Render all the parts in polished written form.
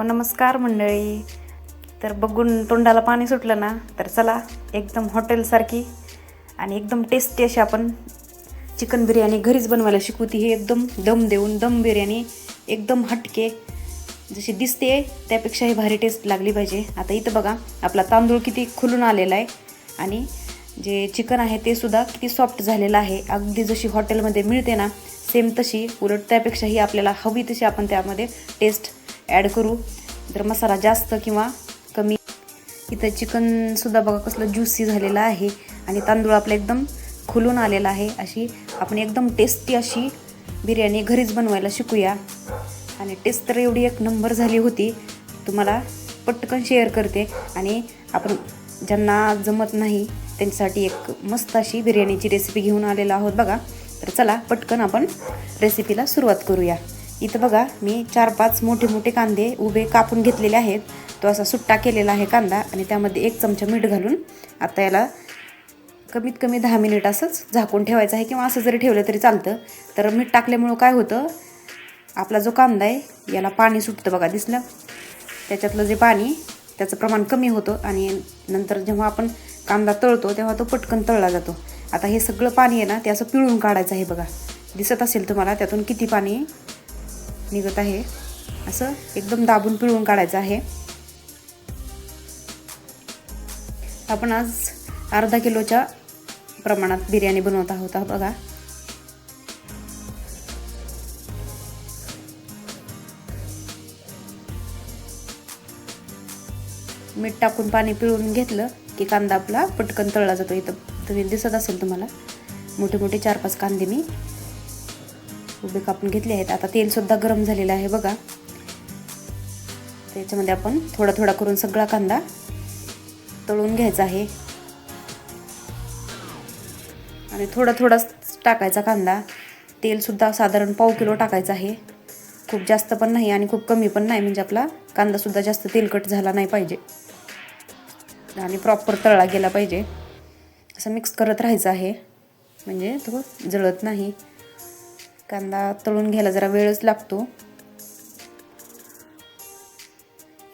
नमस्कार मंडळी. तर बघून तोंडाला पाणी सुटलं ना, तर चला एकदम हॉटेलसारखी आणि एकदम टेस्टी अशी आपण चिकन बिर्याणी घरीच बनवायला शिकू. ती हे एकदम दम देऊन दम बिर्याणी एकदम हटके, जशी दिसते त्यापेक्षाही भारी टेस्ट लागली पाहिजे. आता इथं बघा आपला तांदूळ किती खुलून आलेला आहे आणि जे चिकन आहे ते सुद्धा किती सॉफ्ट झालेलं आहे. अगदी जशी हॉटेलमध्ये मिळते ना सेम तशी, उलट त्यापेक्षाही आपल्याला हवी तशी आपण त्यामध्ये टेस्ट ॲड करू. जर मसाला जास्त किंवा कमी. इथं चिकनसुद्धा बघा कसलं ज्युसी झालेलं आहे आणि तांदूळ आपलं एकदम खुलून आलेला आहे. अशी आपण एकदम टेस्टी अशी बिर्याणी घरीच बनवायला शिकूया. आणि टेस्ट तर एवढी एक नंबर झाली होती, तुम्हाला पटकन शेअर करते. आणि आपण ज्यांना जमत नाही त्यांच्यासाठी एक मस्त अशी बिर्याणीची रेसिपी घेऊन आलेलो आहोत बघा. तर चला पटकन आपण रेसिपीला सुरुवात करूया. इथं बघा मी 4-5 मोठे मोठे कांदे उभे कापून घेतलेले आहेत. तो असा सुट्टा केलेला आहे कांदा आणि त्यामध्ये 1 चमचा मीठ घालून आता याला कमीत कमी 10 मिनिट असंच झाकून ठेवायचं आहे, किंवा असं जरी ठेवलं तरी चालतं. तर मीठ टाकल्यामुळं काय होतं, आपला जो कांदा आहे याला पाणी सुटतं बघा, दिसलं त्याच्यातलं जे पाणी त्याचं प्रमाण कमी होतं आणि नंतर जेव्हा आपण कांदा तळतो तेव्हा तो पटकन तळला जातो. आता हे सगळं पाणी आहे ना ते असं पिळून काढायचं आहे बघा. दिसत असेल तुम्हाला त्यातून किती पाणी निघत आहे. असं एकदम दाबून पिळून काढायचं आहे. आपण आज अर्धा किलोच्या प्रमाणात बिर्याणी बनवत आहोत बघा. मीठ टाकून पाणी पिळून घेतलं की कांदा आपला पटकन तळला जातो. इथं तुम्ही दिसत असेल तुम्हाला मोठे मोठे 4-5 कांदे मी उभे कापून घेतले आहेत. आता तेलसुद्धा गरम झालेलं आहे बघा. त्याच्यामध्ये आपण थोडा थोडा करून सगळा कांदा तळून घ्यायचा आहे आणि थोडा थोडाच टाकायचा कांदा. तेलसुद्धा साधारण पाव किलो टाकायचं आहे. खूप जास्त पण नाही आणि खूप कमी पण नाही, म्हणजे आपला कांदासुद्धा जास्त तेलकट झाला नाही पाहिजे आणि प्रॉपर तळला गेला पाहिजे. असं मिक्स करत राहायचं आहे म्हणजे तो जळत नाही. कांदा तळून घ्यायला जरा वेळच लागतो.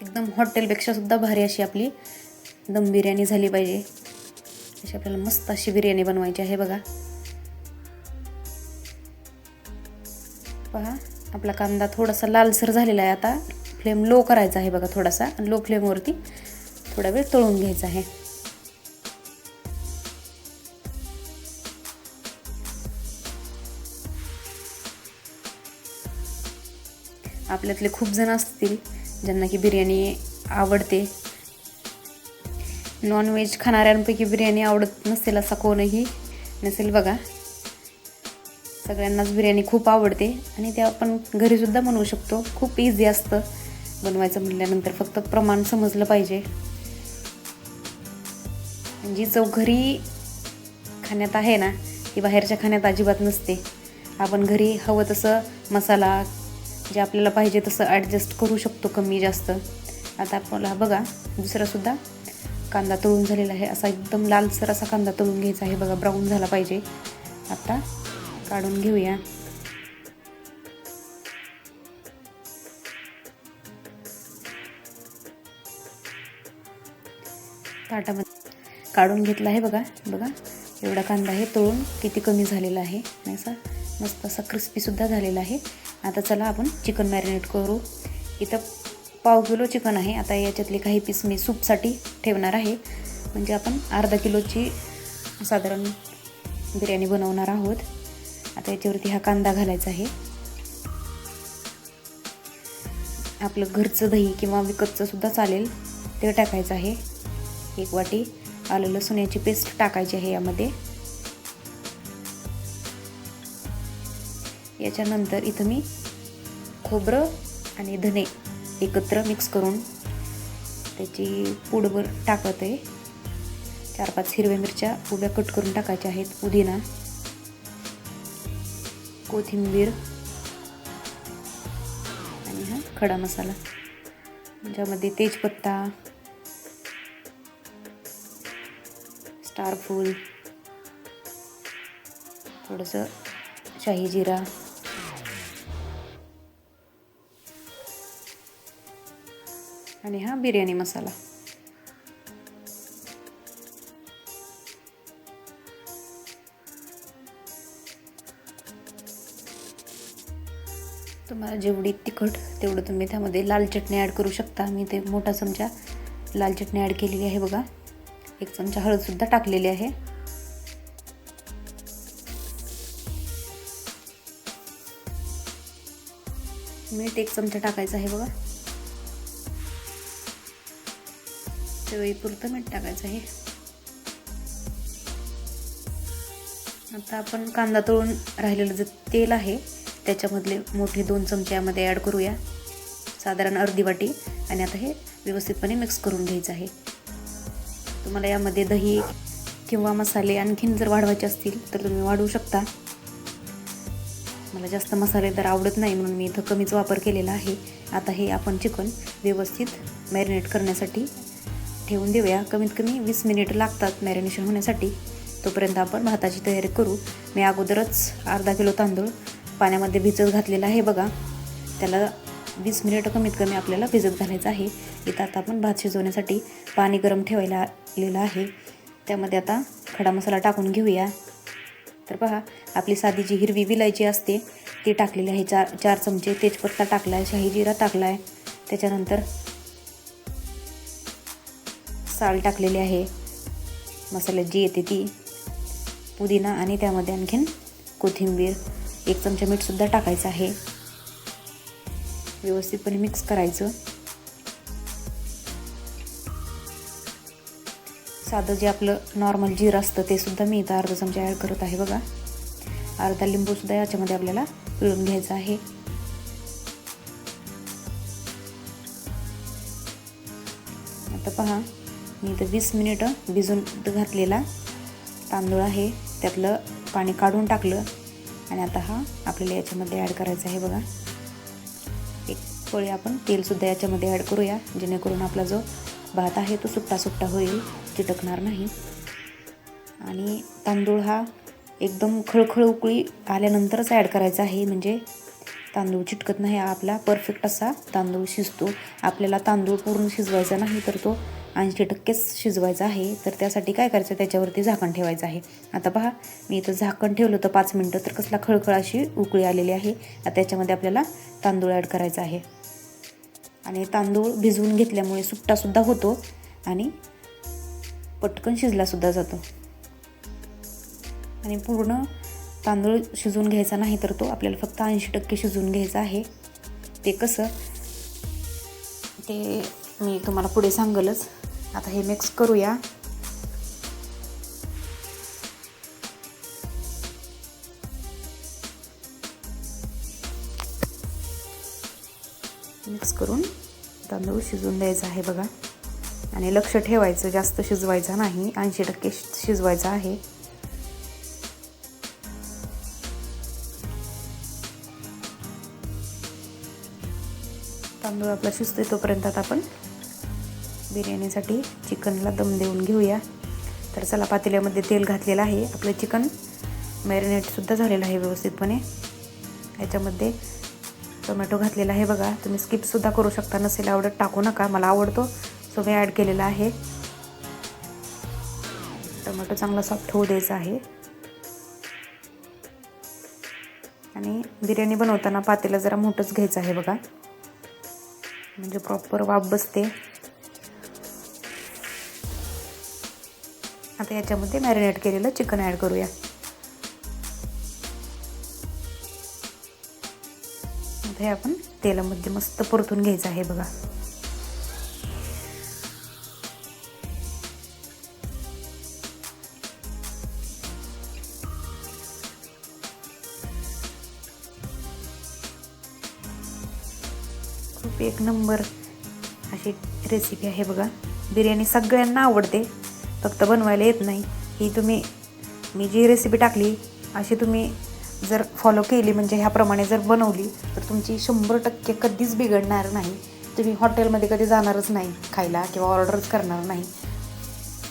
एकदम हॉटेलपेक्षा सुद्धा भारी अशी आपली दम बिर्याणी झाली पाहिजे. अशी आपल्याला मस्त अशी बिर्याणी बनवायची आहे बघा. पहा आपला कांदा थोडासा लालसर झालेला आहे. आता फ्लेम लो करायचा आहे बघा थोडासा, लो फ्लेमवरती थोडा वेळ तळून घ्यायचा आहे. आपल्यातले खूप जण असतील ज्यांना की बिर्याणी आवडते. नॉनव्हेज खाणाऱ्यांपैकी बिर्याणी आवडत नसेल असा कोणही नसेल बघा. सगळ्यांनाच बिर्याणी खूप आवडते आणि ते आपण घरीसुद्धा बनवू शकतो. खूप इझी असतं बनवायचं म्हटल्यानंतर, फक्त प्रमाण समजलं पाहिजे. जी चव घरी खाण्यात आहे ना ती बाहेरच्या खाण्यात अजिबात नसते. आपण घरी हवं तसं मसाला जे आपल्याला पाहिजे तसं ॲडजस्ट करू शकतो, कमी जास्त. आता आपल्याला बघा दुसरासुद्धा कांदा तळून झालेला आहे. असा एकदम लालसर असा कांदा तळून घ्यायचा आहे बघा, ब्राऊन झाला पाहिजे. आता काढून घेऊया. ताटामध्ये काढून घेतला आहे बघा. बघा एवढा कांदा आहे तळून किती कमी झालेला आहे. असा मस्त असा क्रिस्पीसुद्धा झालेला आहे. आता चला आपण चिकन मॅरिनेट करू. इथं पाव किलो चिकन आहे. आता याच्यातले काही पीस मी सूपसाठी ठेवणार आहे, म्हणजे आपण अर्धा किलोची साधारण बिर्याणी बनवणार आहोत. आता याच्यावरती हा कांदा घालायचा आहे. आपलं घरचं दही किंवा विकतचं सुद्धा चालेल ते टाकायचं आहे. 1 वाटी आलं लसूण याची पेस्ट टाकायची आहे यामध्ये. याच्यानंतर इथं मी खोबरं आणि धने एकत्र मिक्स करून त्याची पूडवर टाकत आहे. 4-5 हिरव्या मिरच्या उभ्या कट करून टाकायच्या आहेत. पुदिना, कोथिंबीर आणि हा खडा मसाला, ज्यामध्ये तेजपत्ता, स्टार फूल, थोडंसं शाही जिरा, आणि हा बिर्याणी मसाला. तुम्हाला जेवढी तिखट तेवढं तुम्ही त्यामध्ये लाल चटणी ॲड करू शकता. मी ते मोठा चमचा लाल चटणी ॲड केलेली आहे बघा. 1 चमचा हळदसुद्धा टाकलेली आहे. मीठ 1 चमचा टाकायचं आहे बघा. चवीपुरतं मीठ टाकायचं आहे. आता आपण कांदा तळून राहिलेलं जे तेल आहे त्याच्यामधले मोठे 2 चमचे यामध्ये ॲड करूया, साधारण अर्धी वाटी. आणि आता हे व्यवस्थितपणे मिक्स करून घ्यायचं आहे. तुम्हाला यामध्ये दही किंवा मसाले आणखीन जर वाढवायचे असतील तर तुम्ही वाढवू शकता. मला जास्त मसालेदार आवडत नाही म्हणून मी इथं कमीच वापर केलेला आहे. आता हे आपण चिकन व्यवस्थित मॅरिनेट करण्यासाठी ठेवून देऊया. कमीत कमी 20 मिनिट लागतात मॅरिनेशन होण्यासाठी. तोपर्यंत आपण भाताची तयारी करू. मी अगोदरच अर्धा किलो तांदूळ पाण्यामध्ये भिजत घातलेला आहे बघा. त्याला 20 मिनिट कमीत कमी आपल्याला भिजत घालायचं आहे. इथं आता आपण भात शिजवण्यासाठी पाणी गरम ठेवायला आलेलं आहे. त्यामध्ये आता खडा मसाला टाकून घेऊया. तर पहा, आपली साधी जी हिरवी विलायची असते ती टाकलेली आहे 4 चमचे. तेजपत्ता टाकला आहे, शाही जिरा टाकला आहे. त्याच्यानंतर साल टाकलेली आहे, मसाल्यात जी येते ती, पुदिना आणि त्यामध्ये आणखीन कोथिंबीर. 1 चमचा मीठसुद्धा टाकायचं आहे. व्यवस्थितपणे मिक्स करायचं. साधं जे आपलं नॉर्मल जिरं असतं ते सुद्धा मी इथं अर्धा चमचा ॲड करत आहे बघा. अर्धा लिंबूसुद्धा याच्यामध्ये आपल्याला पिळून घ्यायचं आहे. आता पहा, मी इथं 20 मिनिटं भिजून घातलेला तांदूळ आहे त्यातलं पाणी काढून टाकलं. आणि आता हा आपल्याला याच्यामध्ये ॲड करायचा आहे बघा. एक पळी आपण तेलसुद्धा याच्यामध्ये ॲड करूया, जेणेकरून आपला जो भात आहे तो सुट्टा सुट्टा होईल, चिटकणार नाही. आणि तांदूळ हा एकदम खळखळ उकळी आल्यानंतरच ॲड करायचा आहे, म्हणजे तांदूळ चिटकत नाही. आपला परफेक्ट असा तांदूळ शिजतो. आपल्याला तांदूळ पूर्ण शिजवायचा नाही तर तो 80% शिजवायचा आहे. तर त्यासाठी काय करायचं, त्याच्यावरती झाकण ठेवायचं आहे. आता पहा, मी इथं झाकण ठेवलं होतं 5 मिनटं, तर कसला खळखळ अशी उकळी आलेली आहे. आता त्याच्यामध्ये आपल्याला तांदूळ ॲड करायचा आहे. आणि तांदूळ भिजवून घेतल्यामुळे सुट्टासुद्धा होतो आणि पटकन शिजलासुद्धा जातो. आणि पूर्ण तांदूळ शिजवून घ्यायचा नाही तर तो आपल्याला फक्त 80% शिजवून घ्यायचा आहे. ते कसं ते मी तुम्हाला पुढे सांगेलच. आता हे मिक्स करूया. मिक्स करून तांदूळ शिजवून द्यायचा आहे बघा. आणि लक्ष ठेवायचं, जास्त शिजवायचा नाही, 80% शिजवायचा आहे. तांदूळ आपला शिजतोय तोपर्यंत आता आपण बिर्याणीसाठी चिकनला दम देऊन घेऊया. तर चला, पातेल्यामध्ये तेल घातलेलं आहे. आपलं चिकन मॅरिनेटसुद्धा झालेलं आहे व्यवस्थितपणे. याच्यामध्ये टोमॅटो घातलेला आहे बघा. तुम्ही स्किपसुद्धा करू शकता, नसेल आवडत टाकू नका. मला आवडतो सो मी ॲड केलेला आहे. टोमॅटो चांगला सॉफ्ट होऊ द्यायचा आहे. आणि बिर्याणी बनवताना पातेलं जरा मोठंच घ्यायचं आहे बघा, म्हणजे प्रॉपर वाफ बसते. आता याच्यामध्ये मॅरिनेट केलेलं चिकन ॲड करूया. आता हे आपण तेलामध्ये मस्त परतून घ्यायचं आहे बघा. खूप एक नंबर अशी रेसिपी आहे बघा. बिर्याणी सगळ्यांना आवडते, फक्त बनवायला येत नाही. ही मी जी रेसिपी टाकली अशी तुम्ही जर फॉलो केली, म्हणजे ह्याप्रमाणे जर बनवली, तर तुमची 100% कधीच बिघडणार नाही. तुम्ही हॉटेलमध्ये कधी जाणारच नाही खायला किंवा ऑर्डरच करणार नाही,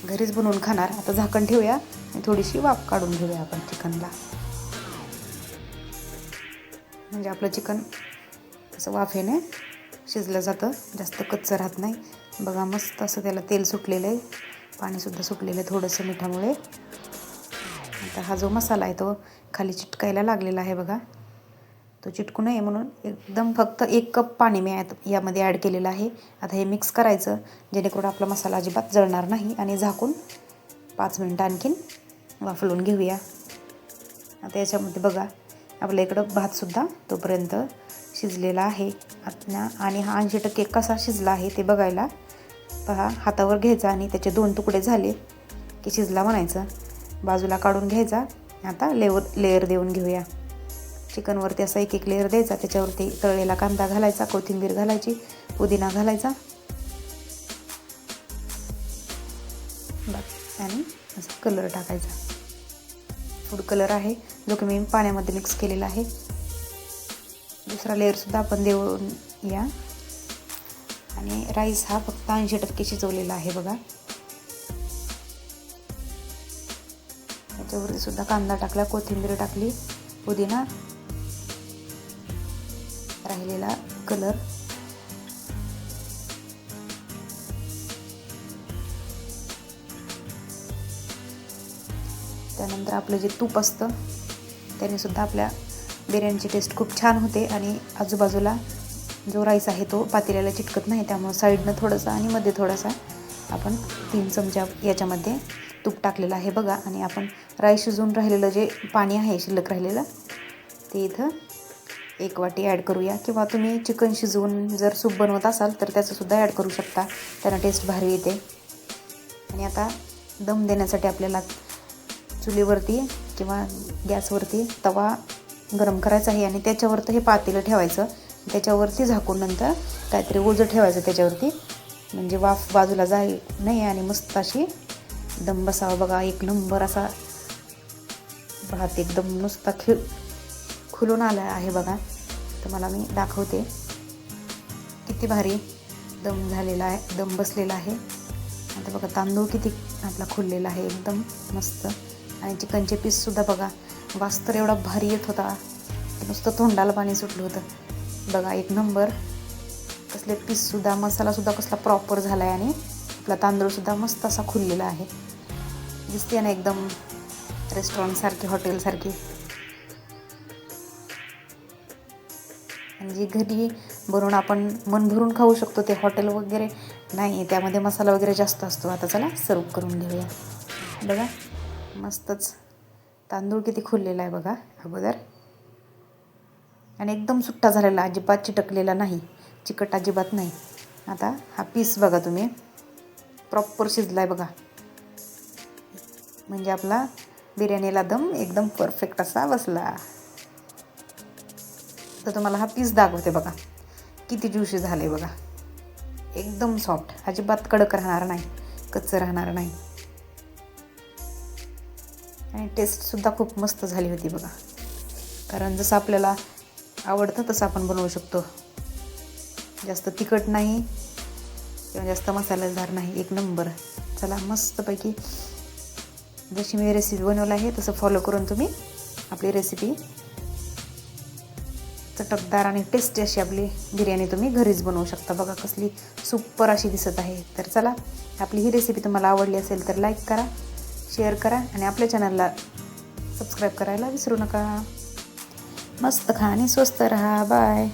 घरीच बनवून खाणार. आता झाकण ठेवूया आणि थोडीशी वाफ काढून घेऊया आपण चिकनला, म्हणजे आपलं चिकन असं वाफेने शिजलं जातं, जास्त कच्चं राहत नाही. बघा मस्त असं त्याला तेल सुटलेलं आहे, पाणीसुद्धा सुटलेलं आहे थोडंसं मिठामुळे. आता हा जो मसाला आहे तो खाली चिटकायला लागलेला आहे बघा. तो चिटकू नये म्हणून एकदम फक्त 1 कप पाणी मी यामध्ये ॲड केलेलं आहे. आता हे मिक्स करायचं जेणेकरून आपला मसाला अजिबात जळणार नाही. आणि झाकून 5 मिनटं आणखीन वाफलून घेऊया. आता याच्यामध्ये बघा आपल्या इकडं भातसुद्धा तोपर्यंत शिजलेला आहे. आणि हा 80% कसा शिजला आहे ते बघायला पहा, हातावर घ्यायचा आणि त्याचे 2 तुकडे झाले की शिजला म्हणायचं. बाजूला काढून घ्यायचा. आता लेअर देऊन घेऊया. चिकनवरती असा 1 लेअर द्यायचा, त्याच्यावरती तळलेला कांदा घालायचा, कोथिंबीर घालायची, पुदिना घालायचा बस. आणि असा कलर टाकायचा, फूड कलर आहे जो की मी पाण्यामध्ये मिक्स केलेला आहे. दुसरा लेअरसुद्धा आपण देऊन या. आणि राईस हा फक्त 80% शिजवलेला आहे बघा. त्याच्यावरती सुद्धा कांदा टाकला, कोथिंबीर टाकली, पुदिना, राहिलेला कलर. त्यानंतर आपलं जे तूप असतं त्याने सुद्धा आपल्या बिर्याणीची टेस्ट खूप छान होते. आणि आजूबाजूला जो राईस आहे तो पातेल्याला चिटकत नाही, त्यामुळे साईडनं थोडंसं आणि मध्ये थोडासा आपण 3 चमचा याच्यामध्ये तूप टाकलेलं आहे बघा. आणि आपण राईस शिजून राहिलेलं जे पाणी आहे शिल्लक राहिलेलं ते इथं 1 वाटी ॲड करूया. किंवा तुम्ही चिकन शिजवून जर सूप बनवत असाल तर त्याचंसुद्धा ॲड करू शकता, त्यानं टेस्ट भारी येते. आणि आता दम देण्यासाठी आपल्याला चुलीवरती किंवा गॅसवरती तवा गरम करायचा आहे. आणि त्याच्यावरती हे पातेलं ठेवायचं, त्याच्यावरती झाकून नंतर काहीतरी ओझं ठेवायचं त्याच्यावरती, म्हणजे वाफ बाजूला जाईल नाही आणि मस्त अशी दम बसावा बघा. 1 नंबर असा भात एकदम नुसता खुलून आला आहे बघा. तुम्हाला मी दाखवते किती भारी दम झालेला आहे, दम बसलेला आहे. आता बघा तांदूळ किती आपला खुललेला आहे एकदम मस्त. आणि चिकनचे पीससुद्धा बघा, वास तर एवढा भारी येत होता की नुसतं तोंडाला पाणी सुटलं होतं बघा. 1 नंबर. कसले पीससुद्धा, मसालासुद्धा कसला प्रॉपर झाला आहे. आणि आपला तांदूळसुद्धा मस्त असा खुललेला आहे. दिसते ना एकदम रेस्टॉरंटसारखी, हॉटेलसारखी. आणि जी घरी बनवून आपण मन भरून खाऊ शकतो ते हॉटेल वगैरे नाही, त्यामध्ये मसाला वगैरे जास्त असतो. आता चला सर्व करून घेऊया. बघा मस्तच तांदूळ किती खुललेला आहे बघा अगोदर. आणि एकदम सुट्टा झालेला, अजिबात चिटकलेला नाही, चिकट अजिबात नाही. आता हा पीस बघा तुम्ही प्रॉपर शिजला आहे बघा. म्हणजे आपला बिर्याणीला दम एकदम परफेक्ट असा बसला. तर तुम्हाला हा पीस दाखवते बघा किती ज्युशी झाले बघा. एकदम सॉफ्ट, अजिबात कडक राहणार नाही, कच्चं राहणार नाही. आणि टेस्टसुद्धा खूप मस्त झाली होती बघा. कारण जसं आपल्याला आवडतं तसं आपण बनवू शकतो. जास्त तिखट नाही किंवा जास्त मसालेदार नाही, 1 नंबर. चला मस्तपैकी जशी मी रेसिपी बनवली आहे तसं फॉलो करून तुम्ही आपली रेसिपी चटकदार आणि टेस्टी अशी आपली बिर्याणी तुम्ही घरीच बनवू शकता. बघा कसली सुपर अशी दिसत आहे. तर चला, आपली ही रेसिपी तुम्हाला आवडली असेल तर लाईक करा, शेअर करा आणि आपल्या चॅनलला सबस्क्राईब करायला विसरू नका. मस्त खा आणि स्वस्त राहा. बाय.